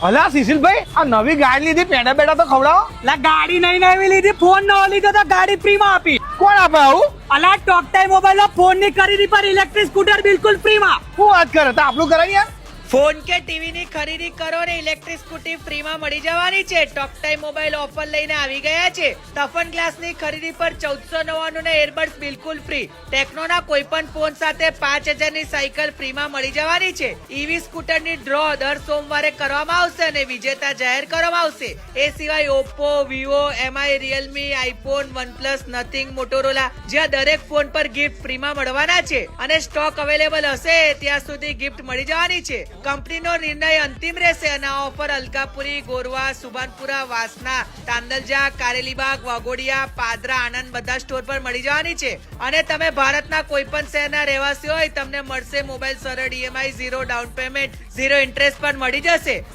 અલા સુશીલભાઈ, આ નવી ગાડી લીધી, પેડા બેડા તો ખવડાવો. લા ગાડી નહીં નવી લીધી, ફોન નવો લીધો તો ગાડી ફ્રી માં આપી. કોણ આપે આવું? અલા ટોક ટાઈમ મોબાઈલ નો ફોન ની ખરીદી પર ઇલેક્ટ્રિક સ્કૂટર બિલકુલ ફ્રી માં. શું વાત કરે? તો આપણું કરાય યાર. ફોન કે ટીવી ની ખરીદી કરો ને ઇલેક્ટ્રિક સ્કૂટી ફ્રી માં મળી જવાની છે. ટોક ટાઈમ મોબાઈલ ઓફર લઈને આવી ગયા છે. ટફન ગ્લાસ ની ખરીદી પર 1499 ને એરબડ્સ બિલકુલ ફ્રી. ટેકનો ના કોઈ પણ ફોન સાથે 5000 ની સાયકલ ફ્રી માં મળી જવાની છે. ઈવી સ્કૂટર ની ડ્રો દર સોમવારે કરવામાં આવશે અને વિજેતા જાહેર કરવામાં આવશે. એ સિવાય Oppo, Vivo, MI, Realme, iPhone, OnePlus, nothing, Motorola જ્યાં દરેક ફોન પર ગિફ્ટ ફ્રી માં મળવાના છે અને સ્ટોક અવેલેબલ હશે ત્યાં સુધી ગિફ્ટ મળી જવાની છે. કંપનીનો નિર્ણય અંતિમ રહેશે અને આ ઓફર અલકાપુરી, ગોરવા, સુભાનપુરા, વાસના, તાંદલજા, કારેલીબાગ, વાઘોડિયા, પાદરા, આણંદ બધા સ્ટોર પર મળી જવાની છે. અને તમે ભારતના કોઈ પણ શહેરના રહેવાસી હોય તમને મળશે મોબાઈલ સરળ ઈએમઆઈ, 0 ડાઉન પેમેન્ટ, 0 ઇન્ટરેસ્ટ પર મળી જશે.